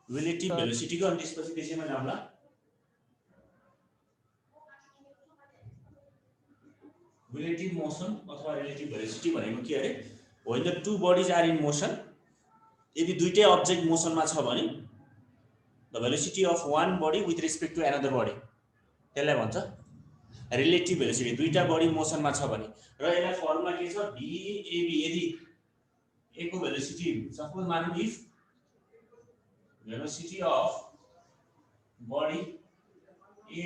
Relative भेलोसिटीको अनि त्यसपछि त्यसैमा जाउँला रिलेटिभ मोसन अथवा रिलेटिभ भेलोसिटी भनेको के अरे when the two bodies are in motion यदि दुईटै अब्जेक्ट मोसनमा छ भने the velocity of one body with respect to another body त्यसलाई भन्छ रिलेटिभ भेलोसिटी दुईटा बडी मोसनमा छ भने र यसलाई फर्मुला के छ VAB यदि A को भेलोसिटी सपोज मानौं if velocity of body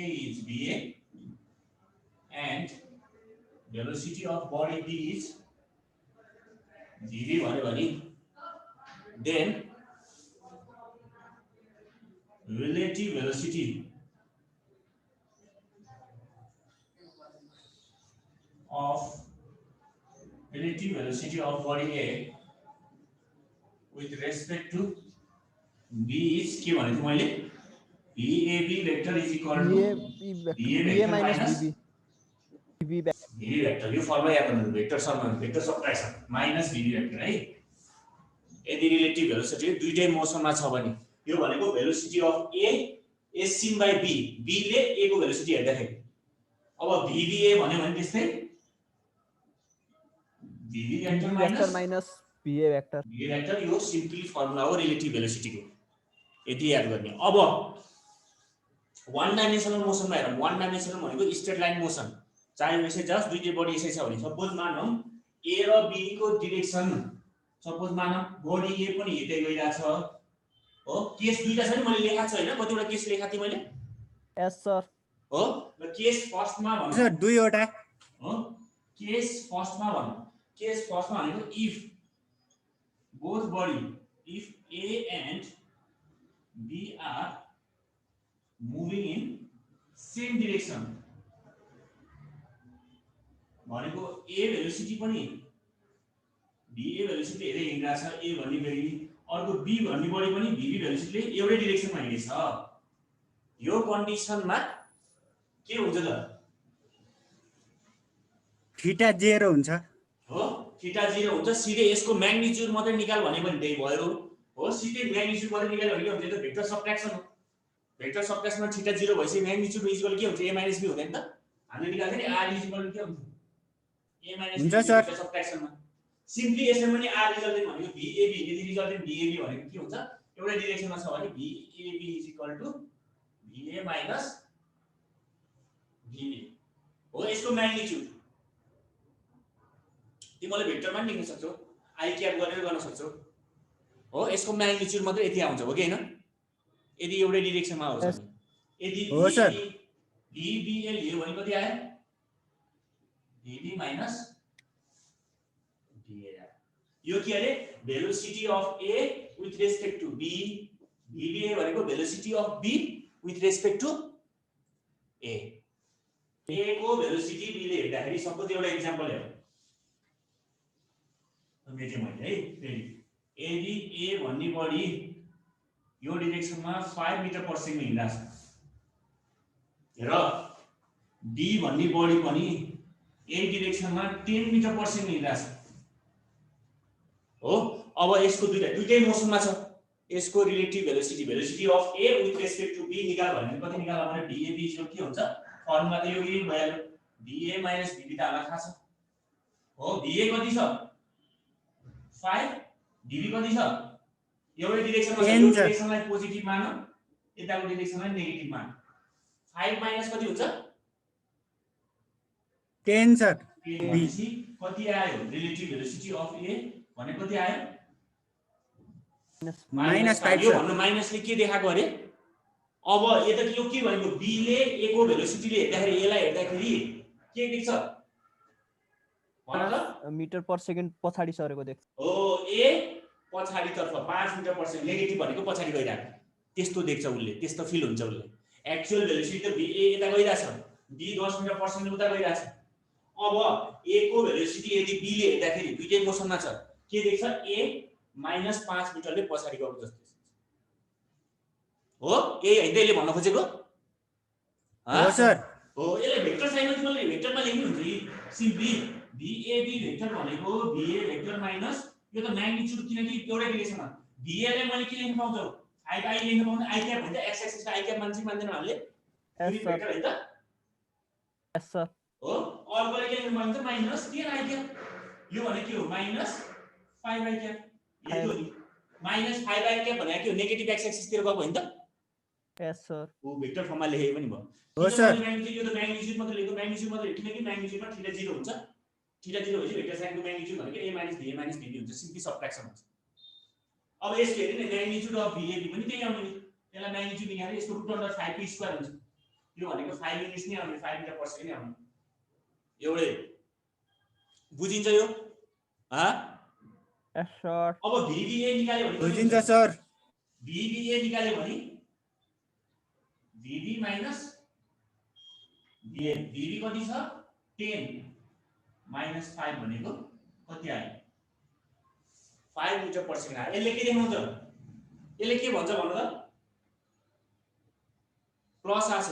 A is VA and velocity of body B is VB भन्यो भने then relative velocity of body A with respect to B is के भने थियो मैले VAB vector is equal to VA minus VB vector यो formula याद गर्नु vector सबट्र्याक्सन minus VB vector है यदि रिलेटिभ भेलोसिटी दुईटै मोसनमा छ भने यो भनेको velocity of A is seen by B B ले A को भेलोसिटी हेर्दाखेरि अब VBA भन्यो भने त्यस्तै VB vector minus VA vector यो सिम्पली फर्मुला हो रिलेटिभ भेलोसिटीको यदि याद गर्ने अब वन डाइमेन्सनल मोसनमा हेरौँ वन डाइमेन्सनल भनेको स्ट्रेट लाइन मोसन चाहे यसै जस्ट दुईटै बडी यसै छ भने सपोज मानौं A र B को डाइरेक्सन सपोज मानौं बडी A पनि यतै गइराछ हो केस दुईटा छ नि मैले लेखा छ हैन कतिवटा केस लेखा थिए मैले यस सर हो र केस फर्स्टमा भन्नु सर दुईवटा हो केस फर्स्टमा भनेको if both body if A and B are moving in same direction भनेको A भेलोसिटी पनि BA भेलोसिटी हेरै हिँडिराछ A भन्ने बडी अर्को B भन्ने बडी पनि VB भेलोसिटीले एउटै डाइरेक्सनमा हिँड्छ यो कन्डिसनमा के हुन्छ त थीटा 0 हुन्छ हो थीटा 0 हुन्छ सिधै यसको म्याग्निट्युड मात्रै निकाल भने पनि त्यही भयो हो सिधै म्याग्निट्युड मात्रै निकाल भने के हुन्छ त भेक्टर सबट्र्याक्सन हो भेक्टर सबट्र्याक्सनमा थीटा 0 भएपछि म्याग्निट्युड इक्वल के हुन्छ A - B हुँदैन त हामीले निकाल्दाखेरि R इक्वल के हुन्छ A - B हुन्छ सर भेक्टर सबट्र्याक्सनमा सिम्पली यसमा पनि R रिजल्टेन्ट भनेको VAB यदि रिजल्टेन्ट VAB भनेको के हुन्छ एउटै डाइरेक्सनमा छ भने VAB equal to VA minus VB हो यसको म्याग्निट्युड तिमीले भेक्टरमा लेख्न सक्छौ आई क्याप गरेर गर्न सक्छौ हो यसको म्याग्निट्युड मात्र यति आउँछ हो कि हैन यदि एउटै डाइरेक्सनमा हो भने यदि हो सर VBL यो भने कति आयो VB माइनस VA यो के अरे velocity of A with respect to B VBA भनेको velocity of B with respect to A को भेलोसिटी B ले हेर्दाखेरि सपोज एउटा एक्जाम्पल हेरौँ मेटे मैले है फेरि यदि A भन्ने बडी यो डाइरेक्सनमा 5 मिटर पर सेकेन्ड हिँड्छ र B भन्ने बडी पनि यही डाइरेक्सनमा 10 मिटर पर सेकेन्ड हिँड्छ हो अब यसको दुईटै मोसनमा छ यसको relative velocity of A with respect to B निकाल भने कति निकाल्दा भने VAB के हुन्छ फर्मुला त यो यही भइहाल्यो VA माइनस VB त हामीलाई थाहा छ हो VA कति छ 5 VB कति छ एउटै डाइरेक्सनमा छ यो डाइरेक्सनलाई पोजिटिभ मान यताको डाइरेक्सनलाई नेगेटिभ मान 5 माइनस कति हुन्छ 10 सर भनेपछि कति आयो रिलेटिभ भेलोसिटी अफ A भने कति आयो -5 यो भन्नु माइनसले के देखाएको अरे अब यता यो के भनेको B ले A को भेलोसिटीले हेर्दाखेरि A लाई हेर्दाखेरि के देख्छ मिटर पर सेकेन्ड पछाडी सरेको देख्छ हो A पछाडी तर्फ 5 मिटर पर सेकेन्ड नेगेटिभ भनेको पछाडी गइराको त्यस्तो देख्छ उले त्यस्तो फिल हुन्छ उले एक्चुअल भेलोसिटी त B A यता गइराछ B 10 मिटर पर सेकेन्ड उता गइराछ अब A को भेलोसिटी यदि B ले हेर्दाखेरि दुईटै मोसनमा छ के देख्छ A -5 मिटरले पछाडी गएको जस्तो देख्छ हो यही हैन भन्न खोजेको हो सर हो यसले भेक्टर साइनमा तिमीले भेक्टरमा लेख्नु हुन्छ सिम्पली VAB भेक्टर भनेको VA भेक्टर माइनस यो त म्याग्निट्युड किनकि एउटै डाइरेक्सनमा VA लाई मैले के लेख्न पाउँछु आई आई लेख्न पाउने आई क्याप भन्छ एक्स एक्सिस आई क्याप मान्छे मान्दैन हामीले एस युनिट सर भेक्टर हैन त एस सर हो अर्कोले के लेख्न पाइन्छ माइनस 10 आई क्याप यो भने के हो माइनस 5 आई क्याप यही हो नि माइनस 5 आई क्याप भने के हो नेगेटिभ एक्स एक्सिस तिर गएको हैन त एस सर ओ भेक्टर फर्ममा लेखेको पनि भयो हो सर म्याग्निट्युड यो त म्याग्निट्युड मात्र लेखेको म्याग्निट्युड मात्र किनकि म्याग्निट्युडमा थीटा 0 हुन्छ थीटा 0 भएपछि भेक्टर साइनको म्याग्निट्युड भनेको a माइनस b हुन्छ सिम्पली सबट्र्याक्सन हुन्छ अब यसको हेर्नु नि म्याग्निट्युड अफ VAB पनि त्यही आउने नि त्यसलाई म्याग्निट्युड निकालेर यसको रुट अन्डर 5 p स्क्वायर हुन्छ यो भनेको 5 युनिट्स नै आउने 5 मिटर पर सेकेन्ड आउने एउटै बुझिन्छ यो ह एस सर अब VBA निकाल्यो भने बुझिन्छ सर VBA निकाल्यो भने VB माइनस VA VB कति छ 10 माइनस 5 भनेको कति आयो 5 मिटर पर सेकेन्ड आयो यसले के देखाउँछ यसले के भन्छ भन्नु त प्लस आछ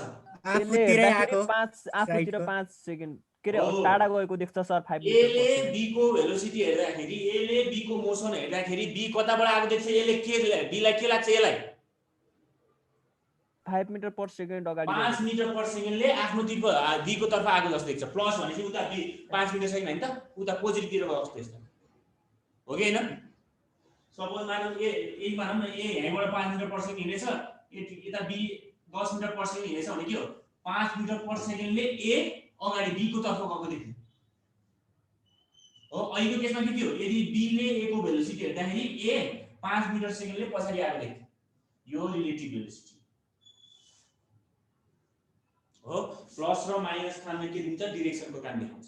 आफूतिरै आको 5 आफूतिर 5 सेकेन्ड के रे हो। टाढा गएको देख्छ सर 5 एले बी को भेलोसिटी हेर्दाखेरि एले बी को मोसन हेर्दाखेरि बी कताबाट आएको देख्छ यसले के बी लाई के लाग्छ यसलाई 5 मिटर पर सेकेन्ड अगाडि 5 मिटर पर सेकेन्डले आफ्नो तिर बी को तर्फ आएको जस्तो देख्छ प्लस भनेपछि उता बी 5 मिटर सेकेन्ड हैन त उता पोजिटिभ तिर गएको जस्तो देख्छ हो कि हैन सपोज मानौं ए मानौं न ए यहाँबाट 5 मिटर पर सेकेन्ड हिँडेछ यता बी 10 मिटर पर सेकेन्ड हिँडेछ भने के हो 5 मिटर पर सेकेन्डले ए अगाडि बी को तर्फ गएको देख्यो हो अहिलेको केसमा के थियो यदि बी ले ए को भेलोसिटी हेर्दाखेरि ए 5 मिटर सेकेन्डले पछाडी आएको देख्यो यो रिलेटिभ भेलोसिटी हो प्लस र माइनस खानमा के दिन्छ डाइरेक्सनको काम देखाउँछ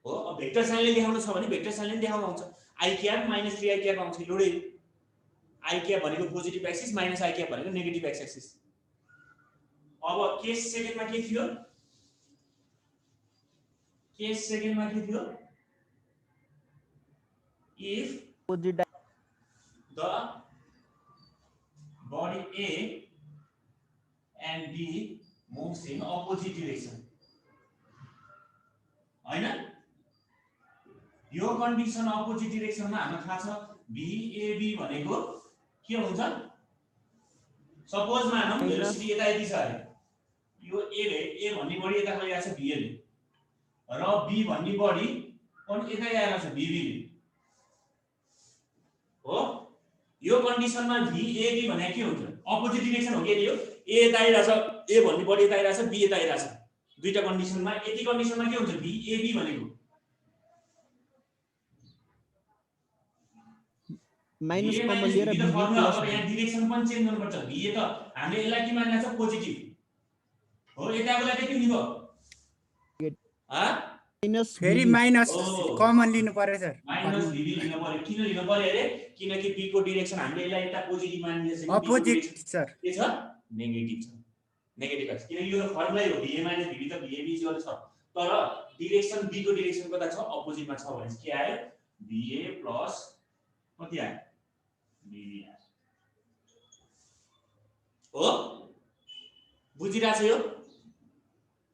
हो अब भेक्टर साइनले देखाउनु छ भने भेक्टर साइनले देखाउनु आउँछ I cap minus 3 I cap आउँछ एउटै आई क्याप भनेको positive axis minus I cap भनेको नेगेटिभ एक्सिस अब केस सेकेन्डमा के थियो केस सेकेन्डमा के थियो if opposite the body A and B moves in opposite direction हैन यो कन्डिसन अपोजिट डाइरेक्सनमा हामीलाई थाहा छ BAB भनेको के हुन्छ सपोज मानौं भेलोसिटी यता यति छ अरे यो ए भन्ने बडी यता गइरहेको छ BA ले र B भन्ने बडी पनि यता आइरहेको छ BB ले हो यो कन्डिसनमा VAB भने के हुन्छ अपोजिट डाइरेक्सन हो के यो ए यता आइरहेछ ए भन्ने बडी यता आइरहेछ बी यता आइरहेछ दुईटा कन्डिसनमा यति कन्डिसनमा के हुन्छ VAB भनेको माइनस कमन लिएर बी फर्मुला अब यहाँ डाइरेक्सन पनि चेन्ज गर्नुपर्छ VA त हामीले यसलाई के मानेको छ पोजिटिभ हो यताको लागि के हुने भयो ह माइनस फेरि माइनस कमन लिनु पर्यो सर माइनस VB लिनु पर्यो किन लिनु पर्यो अरे किनकि B को डाइरेक्सन हामीले यसलाई यता पोजिटिभ मानिन्छ अपोजिट सर के छ नेगेटिभ छ नेगेटिभ एक्स किनकि यो फर्मुलै हो VA माइनस VB त VAB इक्वल छ तर डाइरेक्सन B को डाइरेक्सन कता छ अपोजिटमा छ भने के आयो VA प्लस कति आयो VB आयो हो बुझिरा छ यो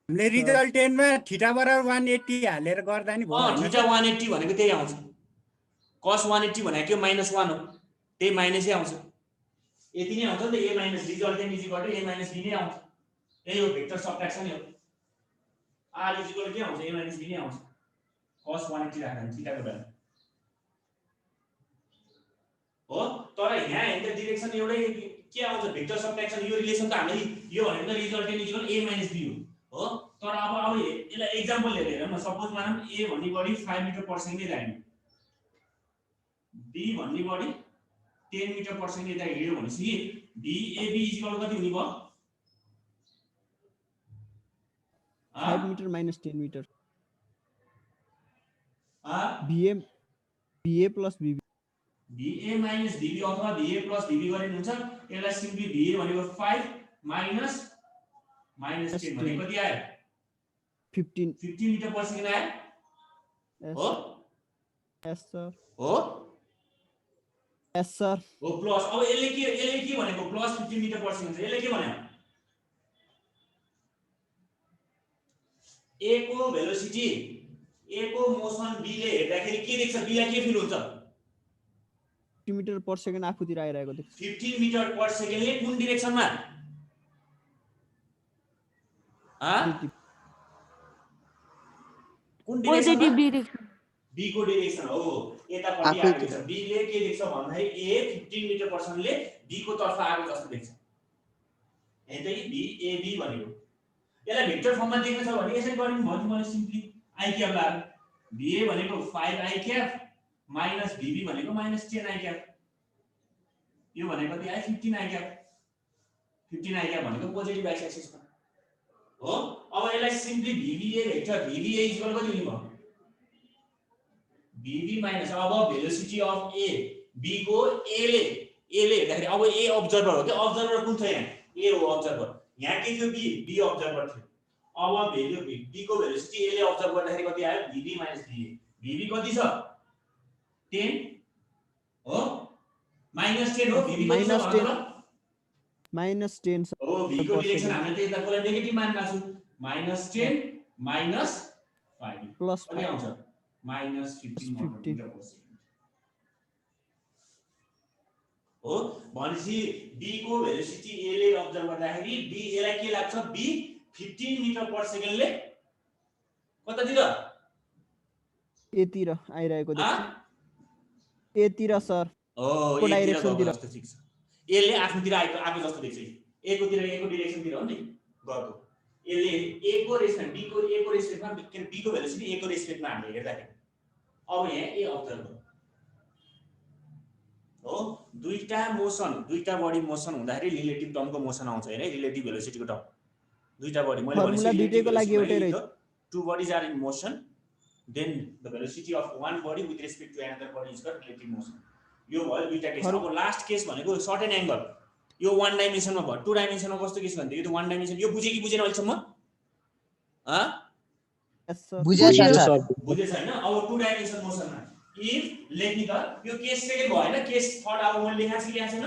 हामीले रिजल्ट 10 मा थीटा बराबर 180 हालेर गर्दा नि भयो थीटा 180 भनेको त्यही आउँछ cos 180 भनेको के -1 हो त्यही माइनसै आउँछ यति नै आउँछ नि त a minus resultant is equal to a minus b नै आउँछ त्यही हो भेक्टर सबट्र्याक्सन हो r इज इक्वल टु के आउँछ a माइनस b नै आउँछ cos 180 राख्दा थीटाको भ्यालु हो तर यहाँ हेर्दा डाइरेक्सन एउटै के आउँछ भेक्टर सबट्र्याक्सन यो रिलेसन त हामीले यो भनेको त resultant is equal a minus b हो तर अब यसलाई एक्जाम्पल लिएर हेरौँ न सपोज मानौँ a भन्ने बडी 5 मिटर पर सेकेन्ड हिँड्यो b भन्ने बडी 10 मिटर पर सेकेन्ड यता हिँड्यो भनेपछि BAB इज इक्वल कति हुने भयो 5 metre minus 10 metre BA plus BB BA minus BB अथवा BA प्लस BB गरिनु हुन्छ यसलाई सिम्पली BA भनेको 5 माइनस 10 भनेको कति आयो 15 मिटर पर सेकेन्ड आयो हो यस सर हो यस सर हो प्लस अब यसले के भनेको प्लस 15 मिटर पर सेकेन्ड यसले के भन्यो A को भेलोसिटी A को मोसन B ले हेर्दाखेरि के देख्छ B लाई के फिल हुन्छ 50 मिटर पर सेकेन्ड आफूतिर आइरहेको देख्छु 15 मिटर पर सेकेन्डले कुन डिरेक्सनमा कुन डिरेक्सनमा पोजिटिभ डिरेक्सन बी को डिरेक्सन हो यतापट्टि आएको छ बी ले के देख्छ भन्दाखेरि ए 15 मिटर पर सेकेन्डले बी को तर्फ आएको जस्तो देख्छ यतै बी ए बी भनेको यसलाई भेक्टर फर्ममा देख्न छ भने यसरी गरिनु भयो मैले सिम्पली आई क्याप लाग्यो बी ए भनेको 5 आई क्याप माइनस बीबी भनेको माइनस 10 आई क्याप यो भनेको कति आयो 15 आई क्याप 15 आई क्याप भनेको पोजिटिभ एक्स एक्सिसमा हो अब यसलाई simply VBA vector VBA equal कति लिनु भयो VB माइनस अब भेलोसिटी अफ A B को A ले हेर्दाखेरि अब A अब्जर्भर हो के अब्जर्भर कुन छ यहाँ A हो अब्जर्भर यहाँ के थियो B अब्जर्भर थियो अब भेल्यु B को भेलोसिटी A ले अब्जर्भ गर्दाखेरि कति आयो VB माइनस VA VB कति छ 10 हो माइनस 10 हो VB कति छ भन्नु माइनस 10 हो V को डिरेक्सन हामीले त यताकोलाई नेगेटिभ मानेका छौं माइनस 10 माइनस 5 प्लस कति आउँछ माइनस 15 मिटर पर सेकेन्ड हो भनेपछि B को भेलोसिटी A ले अब्जर्भ गर्दाखेरि B A लाई के लाग्छ B 15 मिटर पर सेकेन्डले कतातिर A तिर आइरहेको देख्छु A तिर सर ओ को डाइरेक्सन तिर ठिक छ A ले आफ्नोतिर आएको जस्तो देख्छ A को डिरेक्सन तिर हो नि गएको A ले A को रेस्पेक्ट B को A को रेस्पेक्टमा B को भेलोसिटी A को रेस्पेक्टमा हामीले हेर्दाखेरि अब यहाँ A अब्जर्भ हो दुईटा बडी मोसन हुँदाखेरि रिलेटिभ टर्मको मोसन आउँछ हैन रिलेटिभ भेलोसिटीको टर्म दुईटा बडी मैले भने फर्मुला दुईटैको लागि एउटै रहेछ two bodies are in motion then the velocity of one body with respect to another body is called relative motion यो भयो दुईटा केस अब लास्ट केस भनेको सर्ट एन्ड एंगल यो वन डाइमेन्सनमा भयो टु डाइमेन्सनमा कस्तो केस भन्थे यो त वन डाइमेन्सन यो बुझे कि बुझेन अहिलेसम्म बुझे छैन अब टु डाइमेन्सन मोसनमा इफ लेख्ने त यो केस सेकेन्ड भयो हैन केस थर्ड अब मैले लेखा छु कि लेखा छैन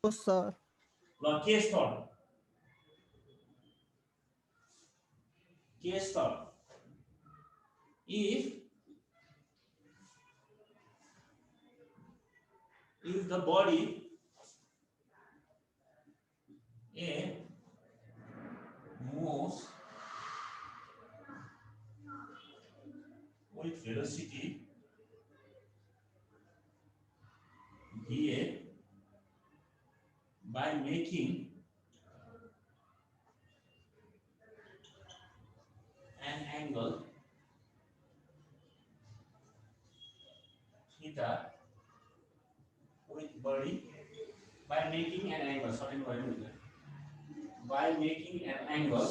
हो सर ल case third if the body A moves with velocity VA by making an angle theta with body by making an angle by making an angle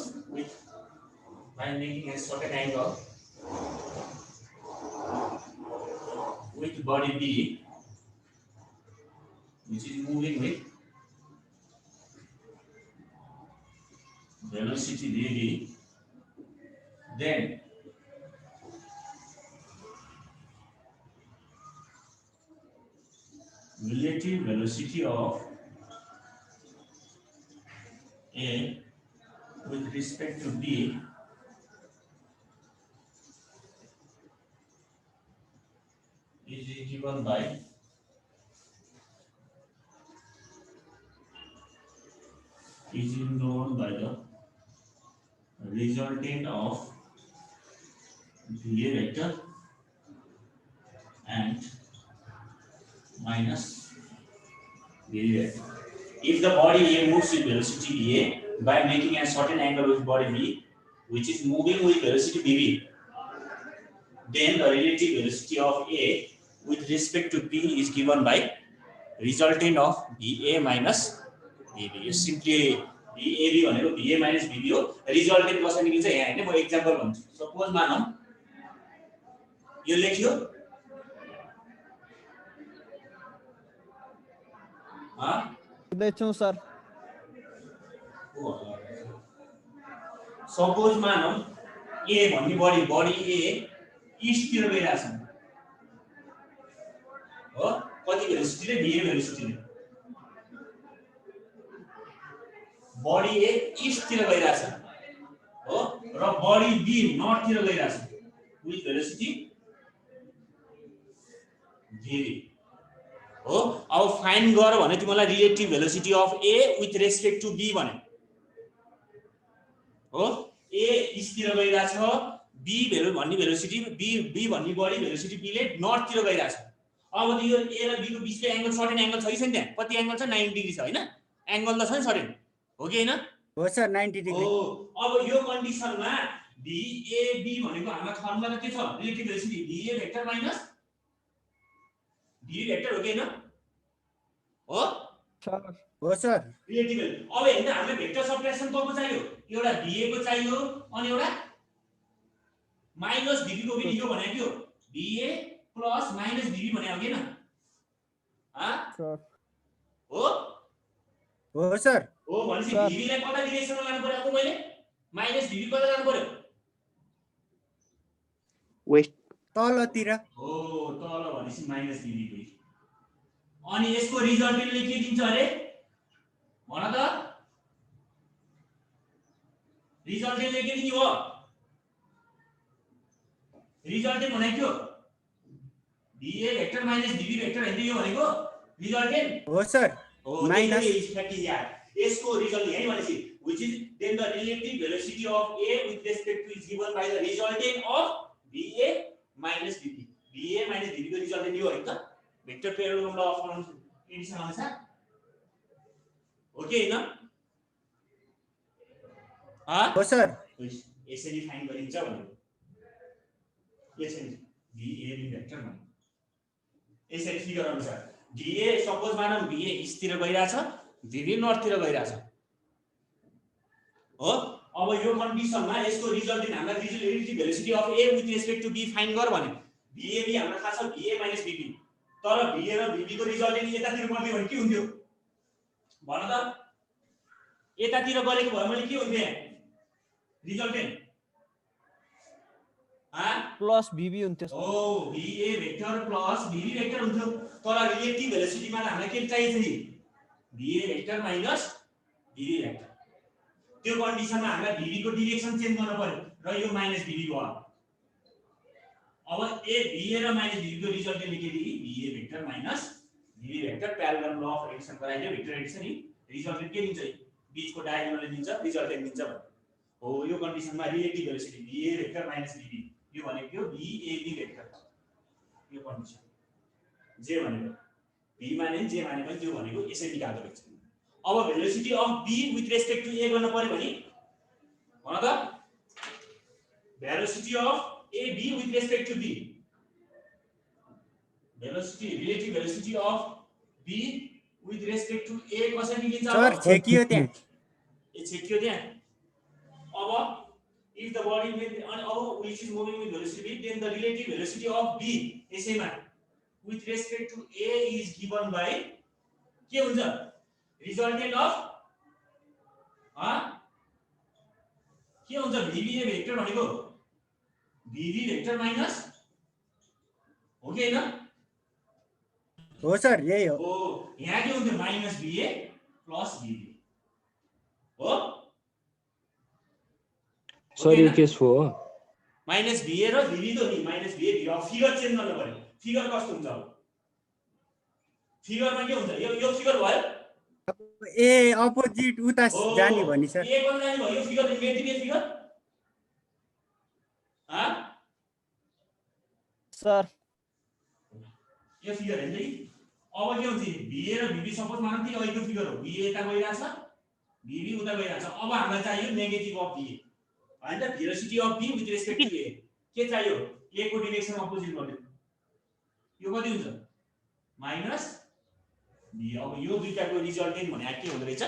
with body B which is moving with velocity VB then relative velocity of A with respect to B is given by is known by the resultant of VA vector and minus VA vector. If the body A moves with velocity VA by making a certain angle with body B, which is moving with velocity VB, then the relative velocity of A with respect to B is given by resultant of VA minus VB. You simply VAB भनेको VA minus VB हो resultant कसरी निक्लिन्छ यहाँ हैन म example भन्छु suppose मानौं यो लेख्यो देख्छौं सर सपोज मानौं A भन्ने बडी A ईस्ट तिर गइराछ हो कति भेलोसिटीले VA भेलोसिटीले बडी A ईस्ट तिर गइराछ हो र बडी B नर्थ तिर गइराछ विथ भेलोसिटी VB हो अब फाइन्ड गर भने तिमीलाई relative velocity of A with respect to B भने हो ए इस्टतिर गइराछ बी भन्ने भेलोसिटी बी भन्ने बडी भेलोसिटी बी ले नर्थतिर गइराछ अब यो ए र बी को बीचको एंगल सर्टेन एंगल छ कि छैन त्यहाँ कति एंगल छ 90 डिग्री छ हैन एंगल त छ नि सर्टेन हो कि हैन हो सर 90 डिग्री हो अब यो कन्डिसनमा BAB भनेको हाम्रो फर्मुला त के छ relative velocity BA vector minus B vector हो कि हैन हो सर हो सर रिलेटिभ अब हैन हामीले भेक्टर सबट्र्याक्सन कको चाहियो एउटा BA को चाहियो अनि एउटा माइनस BB को पनि यो भनेको के हो BA प्लस माइनस BB भने हो कि हैन सर हो हो सर हो भनेपछि BB लाई कता डिरेक्सनमा लानु पर्यो अब मैले माइनस BB कता लानु पर्यो वेस्ट तलतिर हो तल भनेपछि माइनस BB को अनि यसको रिजल्टेन्टले के दिन्छ अरे भन त रिजल्टेन्टले के दिने हो रिजल्टेन्ट भनेको के हो BA vector minus BB vector हैन यो भनेको रिजल्टेन्ट हो सर माइनस इफेक्टिभ यार यसको रिजल्ट यही भनेपछि which is then the relative velocity of A with respect to is given by the resultant of BA minus BB BA minus BB को resultant यो है त vector parabola law of condition अनुसार okay हैन हो sir यसरी find गरिन्छ भनेको यसरी BAB भेक्टर मानौं यसरी फिगर अनुसार BA सपोज मानौं BA इस्टतिर गइराछ BB नर्थतिर गइराछ हो अब यो कन्डिसनमा यसको रिजल्टेन्ट हामीलाई relative velocity of A with respect to B find गर भने BAB हामीलाई थाहा छ BA माइनस BB तर BA र BB को रिजल्टेन्ट यतातिर गर्दियो भने के हुन्थ्यो भन त यतातिर गरेको भए मैले के हुन्थ्यो रिजल्टेन्ट प्लस BB हुन्थ्यो ओ BA vector plus BB vector हुन्थ्यो तर रिलेटिभ भेलोसिटीमा हामीलाई के चाहिन्छ नि BA vector minus BB vector त्यो कन्डिसनमा हामीलाई BB को डाइरेक्सन चेन्ज गर्न पर्यो र यो माइनस BB भयो अब BA र माइनस BB को रिजल्टेन्ट के दिए BA vector minus BB vector parallel law of addition गराइले भेक्टर एडिसन नि रिजल्टेन्ट के दिन्छ बीचको डायगोनलले दिन्छ रिजल्टेन्ट दिन्छ भने हो यो कन्डिसनमा relative velocity BA vector minus BB यो भनेको यो BAB भेक्टर यो कन्डिसन जे भनेको B माने जे माने पनि त्यो भनेको यसै निकाल्दो रहेछ अब velocity of B with respect to A गर्न पर्यो भने भन त velocity of AB with respect to B velocity relative velocity of B with respect to A कसरी निकाल्छ सर छेकियो त्यहाँ ए छेकियो त्यहाँ अब if the body with which is moving with velocity B then the relative velocity of B यसैमा with respect to A is given by के हुन्छ resultant of के हुन्छ BB भेक्टर भनेको BB भेक्टर माइनस हो कि हैन हो सर यही हो ओ यहाँ के हुन्छ माइनस BA प्लस BB हो सर यो केस हो माइनस BA र BB त नि माइनस BA अब फिगर चेन्ज गर्न पर्यो फिगर कस्तो हुन्छ अब फिगरमा के हुन्छ यो फिगर भयो ए अपोजिट उता जाने भनि सर ए कोन जाने भयो यो फिगर नेगेटिभ फिगर सर यो फिगर हेर्नु नि अब के हुन्छ BA र BB सपोज मानौं कि अहिलेको फिगर हो BA यता गइराछ BB उता गइराछ अब हामीलाई चाहियो नेगेटिभ अफ BA हैन त velocity of B with respect to A के चाहियो A को डाइरेक्सन अपोजिट गर्नु यो कति हुन्छ माइनस B अब यो दुईटाको रिजल्टेन्ट भने के हुँदै रहेछ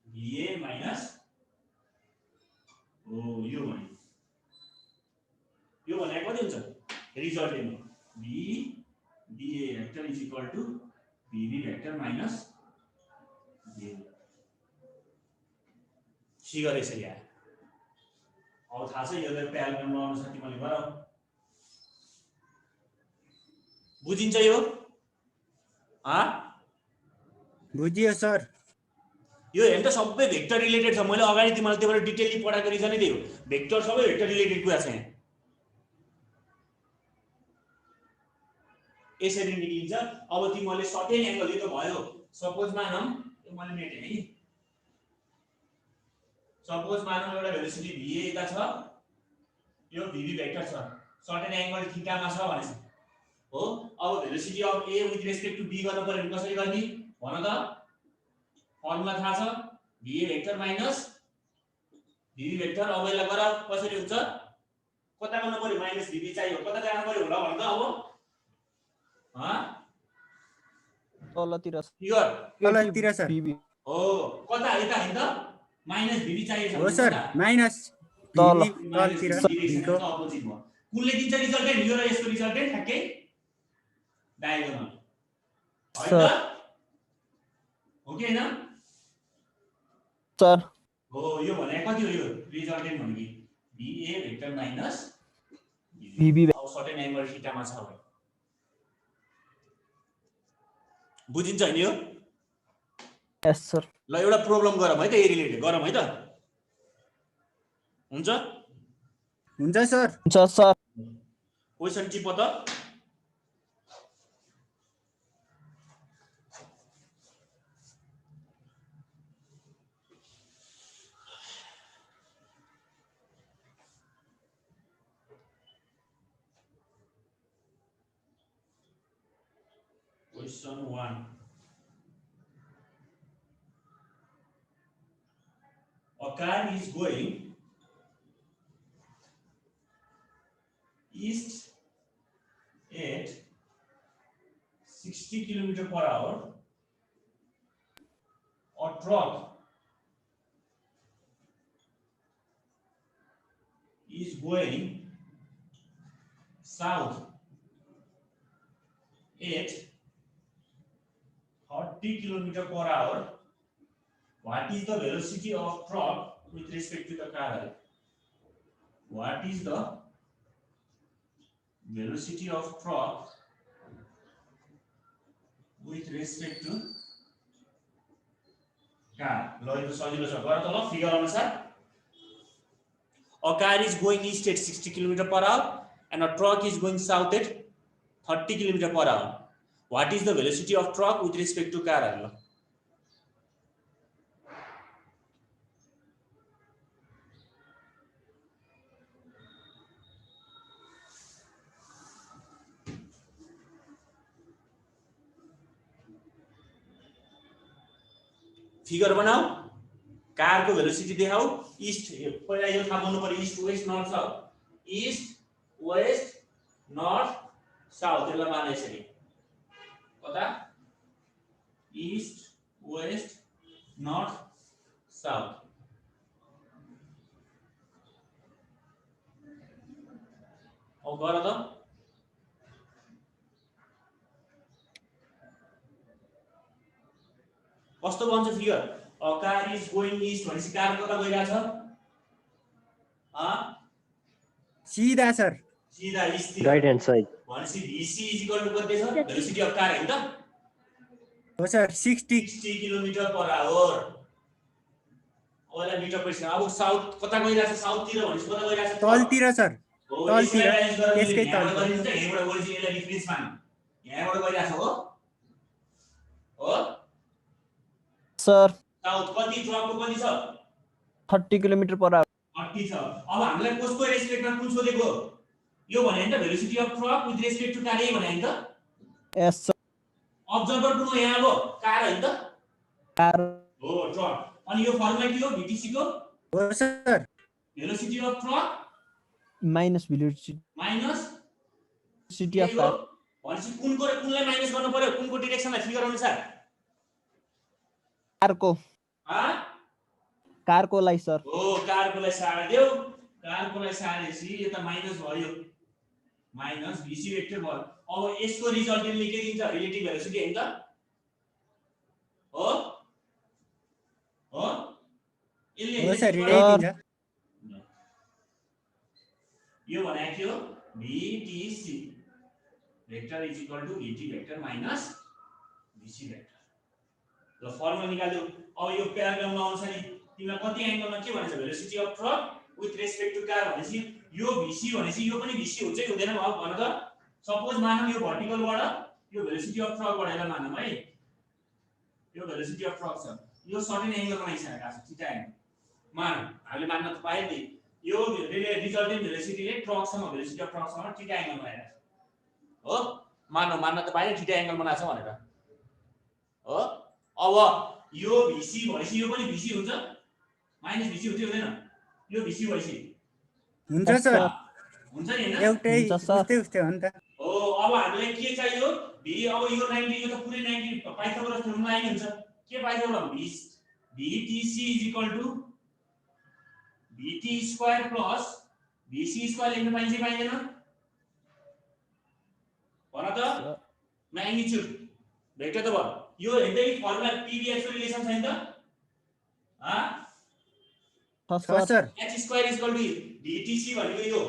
BA माइनस ओ यो भने कति हुन्छ resultant BA vector is equal to BB vector minus B figure यसरी आयो अब थाहा छ यो प्याराबोला ल अनुसार तिमीले गर बुझिन्छ यो बुझियो सर यो हेर्नु त सबै भेक्टर रिलेटेड छ मैले अगाडि तिमीलाई त्यही भएर डिटेलली पढाएको रिजनै त्यही हो भेक्टर सबै भेक्टर रिलेटेड कुरा छ यहाँ यसरी निक्लिन्छ। अब तिमीले सर्टेन एंगल यो त भयो। सपोज मानौं यो मैले मेटे है, सपोज मानौं एउटा भेलोसिटी va यता छ, यो vb भेक्टर छ, सर्टेन एंगल थीटा मा छ भनेछ हो। अब velocity of a with respect to b गर्न पर्यो भने कसरी गर्ने भन त? फर्मुला थाहा छ, va vector minus vb vector. अब यसलाई गर कसरी हुन्छ? कता गर्न पर्यो? माइनस vb चाहियो, कता जानु पर्यो होला भन त अब? तलतिर फिगर तलतिर सर vb हो, कता यता हैन त? माइनस vb चाहिएको छ हो सर, माइनस तल तलतिर को अपोजिट भयो। कुनले दिन्छ रिजल्टेन्ट? यो र यसको रिजल्टेन्ट ठ्याक्कै डायगोनल है त? हो कि हैन सर? हो, यो भने कति हो? यो रिजल्टेन्ट भनेको va भेक्टर माइनस vb अब सर्टेन एंगल थीटा मा छ भने बुझिन्छ नि यो? यस सर। ल एउटा प्रब्लम गरौँ है त, ए रिलेटेड गरौँ है त? हुन्छ हुन्छ सर। हुन्छ सर। क्वेशन टिप त। Question 1. A car is going east at 60 km/h. A truck is going south at 30 km/h. What is the velocity of truck with respect to the car? What is the velocity of truck with respect to car? ल यो सजिलो छ, गर त ल figure अनुसार। A car is going east at 60 km/h and a truck is going south at 30 km/h. What is the velocity of truck with respect to car? Figure बनाऊ, car को भेलोसिटी देखाऊ। ईस्ट पहिला यो थाहा गर्नु पर्यो, east west north south, east west north south. यसलाई माने यसरी कता? East west north south. अब गर त। कस्तो बन्छ figure? Uh car is going east भनेपछि कार कता गइरहेछ? सीधा सर, सीधा ईस्ट तिर। Right hand side. भनेपछि vc = कति छ? भेलोसिटी अफ कार हैन त? हो सर, 60 km/h। ओला मिटर पर अब साउथ कता गइरहेछ? साउथ तिर भनेपछि कता गइरहेछ? तलतिर सर, तलतिर, त्यसकै तलतिर। तलतिर। यहाँबाट गरिन्छ, यहाँबाट गएपछि यसलाई डिफरेन्स मान। यहाँबाट गइरहेछ हो? हो? सर साउथ कति? ट्रकको कति छ? 30 km/h। 30 छ। अब हामीलाई कसको रेस्पेक्टमा कुन सोधेको? यो भने नि त velocity of truck with respect to car, यही भने नि त? यस सर। अब्जर्भर कुन हो यहाँ? अब कार हैन त? कार हो, ट्रक। अनि यो फर्मुला के हो VTC को? हो sir, velocity of truck minus velocity minus city of car. भनेपछि कुनको र कुनलाई माइनस गर्नु पर्यो? कुनको डाइरेक्सनलाई फिगर अनुसार? कारको कारकोलाई सर। हो, कारकोलाई सार्दै देऊ। कारकोलाई सारेपछि यता माइनस भयो, माइनस VC भेक्टर भयो। अब यसको रिजल्टेन्टले के दिन्छ? रिलेटिभ भेलोसिटी हैन त? हो? हो? यसले हो सर, दिन्छ। यही दिन्छ। यो भनेको के हो? VTC vector = VT vector minus VC vector. ल फर्मुला निकाल्यौ। अब यो प्याराग्राफमा अनुसार तिमीलाई कति एंगलमा के भनेछ? Velocity of truck with respect to car भनेपछि यो VC भनेपछि यो पनि VC हुन्छ कि हुँदैन? अब भन त। सपोज मानौं यो भर्टिकलबाट यो भेलोसिटी अफ ट्रक बढेर मानौँ है, यो भेलोसिटी अफ ट्रक छ, यो सर्टेन एंगल बनाइसकेको छ थीटा एंगल मान हामीले मान्न त पाए नि, यो रिजल्टेन्ट भेलोसिटीले ट्रकसँग भेलोसिटी अफ ट्रकसँग थीटा एंगल बनाइरहेको छ हो, मान्न त पाए थीटा एंगल बनाएको छ भनेर हो। अब यो VC भएपछि यो पनि VC हुन्छ, माइनस VC हुन्छ हुँदैन, यो VC भएपछि हुन्छ सर, हुन्छ नि हैन, एउटै हुन्छ सर। उस्तै हो नि त। हो अब हामीलाई के चाहियो V, अब यो 90 यो त पुरै 90 पाइथागोरस थ्योरममा आइन्छ, के Pythagoras VTC is equal to VT square plus VC square लेख्न पाइन्छ पाइँदैन भन त, म्याग्निट्युड भेक्टर त भयो, यो हेर्दै फर्मुला PVH को रिलेसन छैन त sir h square is equal to VTC भनेको यो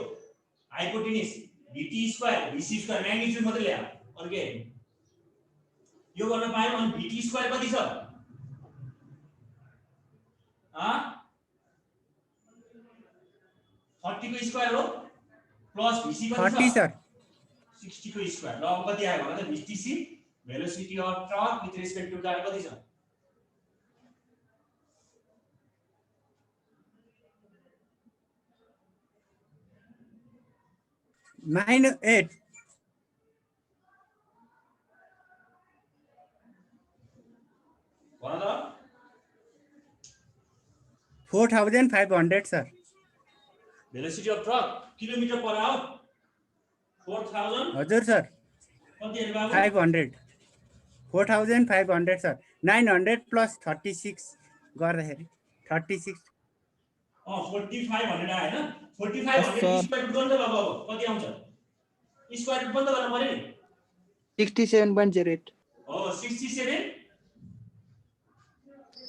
hypotenuse VT square VC square magnitude मात्र ल्याऊ अरु के यो गर्न पायो अनि VT स्क्वायर कति छ 40 को स्क्वायर हो प्लस VC कति छ 40 सर 60 को स्क्वायर, ल अब कति आयो भने त VTC velocity of truck with respect to car कति छ -8 भन त 4500 sir. Velocity of truck kilometre per hour 4000 हजुर सर कति हेर्नु बाबु 500 4500 सर। 900 प्लस 36 गर्दाखेरि 36 4500 आयो हैन 4500 स्क्वायर रुट गर्नु त बाबु अब कति आउँछ स्क्वायर रुट बन्द गर्न पर्यो नि 67.08 हो 67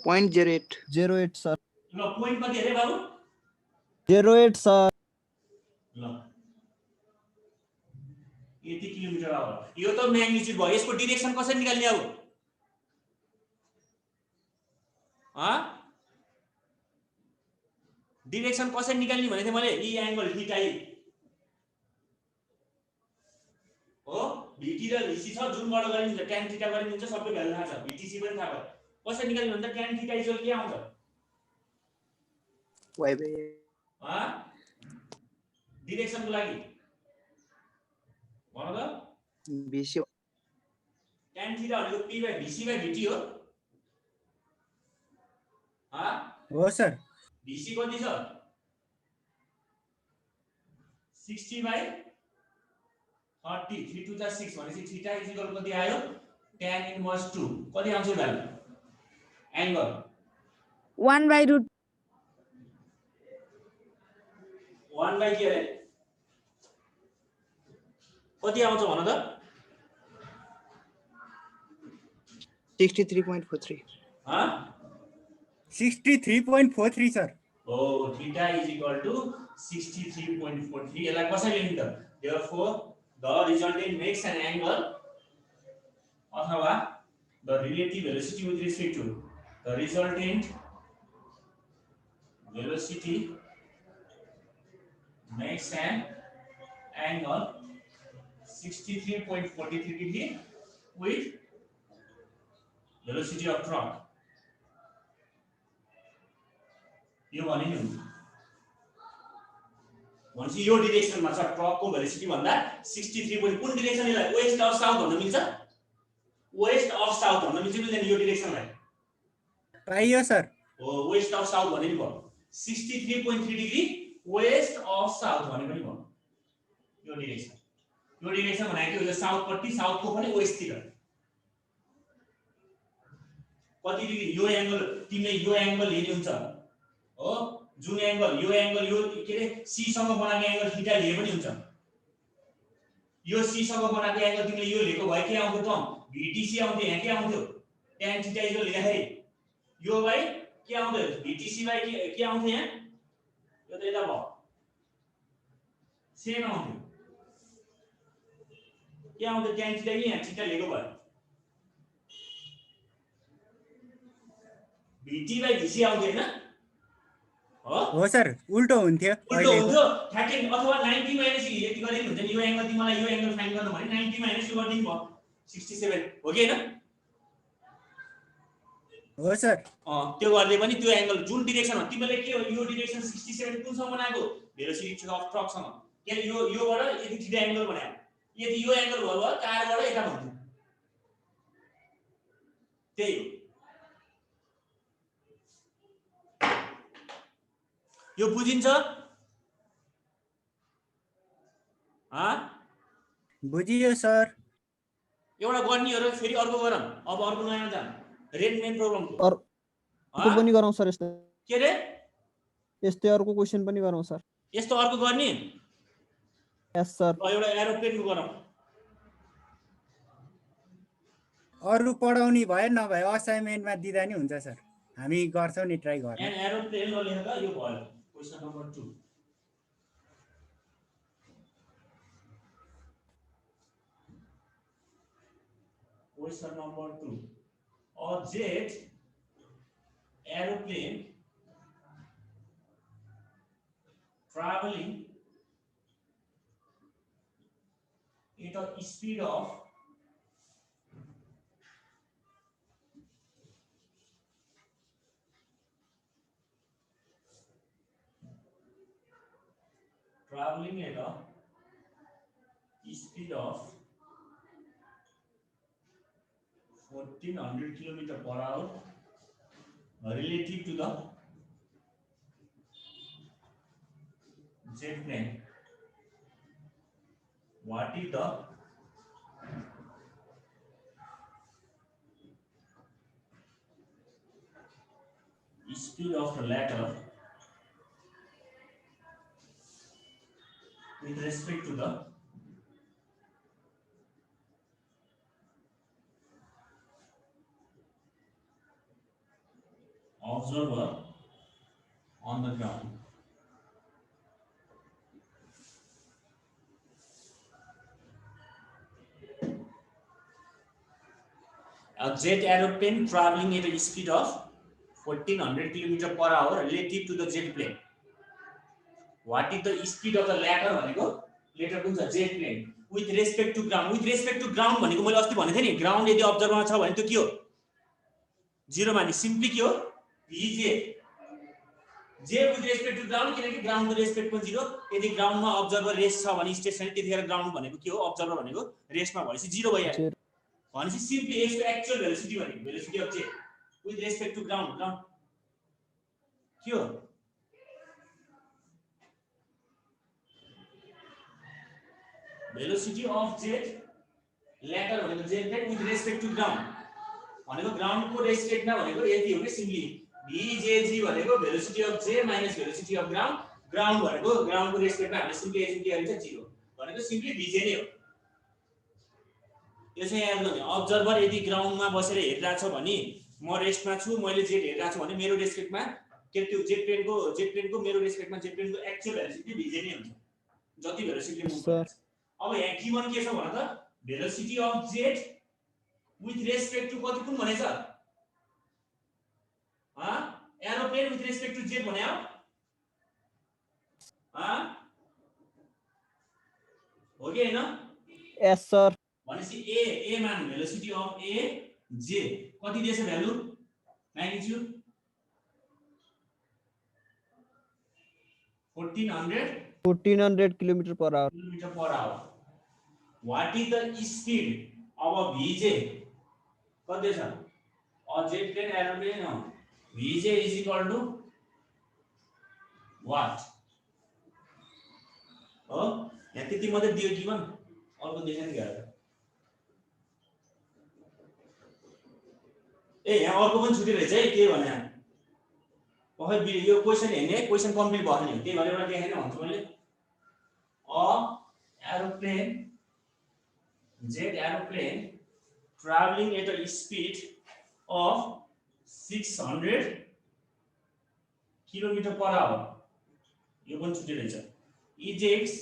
0.08 08 सर, ल पोइन्ट कति हेरे बाबु 08 सर। ल यति किलोमिटर आवर, यो त म्याग्निट्युड भयो, यसको डाइरेक्सन कसरी निकाल्ने अब डाइरेक्सन कसरी निकाल्ने भने मैले ई एंगल थीटा ई हो VT र VC छ जुनबाट गरिन्छ tan थीटा गरिन्छ सबै भ्यालु थाहा छ, VTC पनि थाहा भयो, कसरी निकाल्ने भन्दा tan थीटा इक्वल के आउँछ y/a डाइरेक्सनको लागि भन त VC tan थीटा भनेको P/VC/VT हो हो सर। VC कति छ 60/30 3 2 6 भनेपछि थीटा इज इक्वल कति आयो tan इन्भर्स 2 कति आउँछ भ्यालु एंगल 1/√. 1 बाइ के रे कति आउँछ भन त 63.43 63.43 सर। हो थीटा इज इक्वल टु 63.43 यसलाई कसरी लेख्नु त therefore the resultant makes an angle अथवा the relative velocity with respect to the resultant velocity makes an angle 63.43 degree with velocity of truck. यो भने नि हुन्छ भनेपछि यो डाइरेक्सनमा छ ट्रकको भेलोसिटी भन्दा 63 कुन डाइरेक्सन यसलाई वेस्ट अफ साउथ भन्न मिल्छ वेस्ट अफ साउथ भन्न मिल्छ मिल्दैन यो डाइरेक्सनलाई पाइयो सर। हो वेस्ट अफ साउथ भने नि भयो 63.3 डिग्री वेस्ट अफ साउथ भने पनि भयो यो डाइरेक्सन भनेको यो साउथ पट्टि साउथको पनि वेस्ट तिर कति डिग्री यो एंगल तिमीले यो एंगल लिने हुन्छ हो जुन एंगल यो के रे सी सँग बनाएको एंगल थीटा लिए पनि हुन्छ यो सी सँग बनाएको एंगल तिमीले यो लिएको भए के आउँथ्यो त VTC आउँथ्यो यहाँ के आउँथ्यो tan थीटा इक्वल लेख्दाखेरि यो बाइ के आउँथ्यो VTC बाइ के आउँथ्यो यहाँ यो त यता भयो सेम आउँथ्यो के आउँथ्यो tan थीटा यहाँ थीटा लिएको भए VT बाइ VC आउँथ्यो हैन हो सर उल्टो हुन्थ्यो उल्टो हुन्थ्यो 13 अथवा 90 माइनस यति गरे नि हुन्छ नि यो एंगल तिमीलाई यो एंगल फाइन्ड गर्नु भने 90 माइनस यो गर्दिनु भयो 67 हो कि हैन? हो सर। त्यो गर्दै पनि त्यो एंगल जुन डाइरेक्सनमा तिमीले के हो यो डाइरेक्सन 67 कुनसँग बनाएको भेलोसिटी अफ ट्रकसँग के योबाट यति थीटा एंगल बनायो यदि यो एंगल भयो कारबाट यता भन्नु त्यही हो यो बुझिन्छ बुझियो सर। एउटा गर्ने हो र फेरि अर्को गरौँ अब अर्को नयाँ जाम रेट मेन प्रोग्रामको अर्को पनि गरौँ सर यस्तो के रे यस्तै अर्को क्वेशन पनि गरौँ सर यस्तो अर्को गर्ने यस सर ल एउटा एरोप्लेनको गरौँ अरु पढाउने भए नभए असाइनमेन्टमा दिदा नि हुन्छ सर हामी गर्छौं नि ट्राई गर्न एन एरोप्लेन ल लेखेका यो भयो question number 2 Question number 2. A jet aeroplane traveling at a speed of 1400 km/h relative to the jet plane. What is the speed of the latter with respect to the observer on the ground? A jet aeroplane traveling at a speed of 1400 km/h relative to the jet plane. What is the speed of the latter भनेको latter कुन छ jet plane with respect to ground. With respect to ground भनेको मैले अस्ति भनेथे नि ground यदि अब्जर्भरमा छ भने त्यो के हो 0 मानि सिम्पली के हो vj j with respect to ground किनकि ग्राउन्ड को रेस्पेक्ट पनि 0 यदि ग्राउन्डमा अब्जर्भर रेस्ट छ भने स्टेशनरी त्यतिखेर ग्राउन्ड भनेको के हो अब्जर्भर भनेको रेस्टमा भएपछि 0 भइहाल्यो भनेपछि सिम्पली यसको एक्चुअल भेलोसिटी भनेको velocity of jet with respect to ground के हो velocity of jet latter भनेको jet plane with respect to ground भनेको ग्राउन्ड को रेस्पेक्टमा भनेको यति हो के सिम्पली vjg भनेको velocity of j minus velocity of ground ground भनेको ग्राउन्ड को रेस्पेक्टमा हामीले सिम्पली एजुम के गरिन्छ 0 भनेको सिम्पली vj नै हो यो चाहिँ याद गर्ने अब्जर्भर यदि ग्राउन्डमा बसेर हेरिरहेछ भने म रेस्टमा छु मैले जेट हेरिरहेको छु भने मेरो रेस्पेक्टमा के त्यो जेट प्लेनको मेरो रेस्पेक्टमा जेट प्लेनको एक्चुअल भेलोसिटी vj नै हुन्छ जति भेलोसिटीले मुभ गर्छ अब यहाँ गिवन के छ भन त velocity of jet with respect to कति कुन भनेछ aeroplane with respect to jet भन्या हो कि हैन यस सर भनेपछि ए मान भेलोसिटी अफ ए जे कति दिएछ value magnitude 1400 km/h what is the speed of a vj कति छ अ जेट प्लेन एरोप्लेन हो vj is equal to what हो यहाँ त्यति मात्रै दियो गिवन अर्को देखेन क्या ए यहाँ अर्को पनि छुटे रहेछ है के भने खै यो क्वेशन हेर्ने क्वेशन कम्प्लिट भयो नि त्यही भएर एउटा देखेन भन्छु मैले a aeroplane jet aeroplane traveling at a speed of 600 km/h यो पनि छुटे रहेछ ejects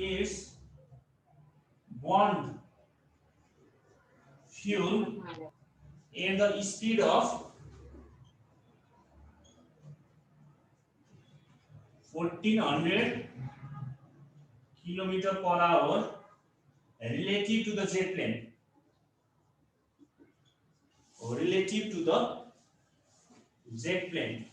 is burned fuel at the speed of 1400 km/h relative to the z plane, or relative to the z plane.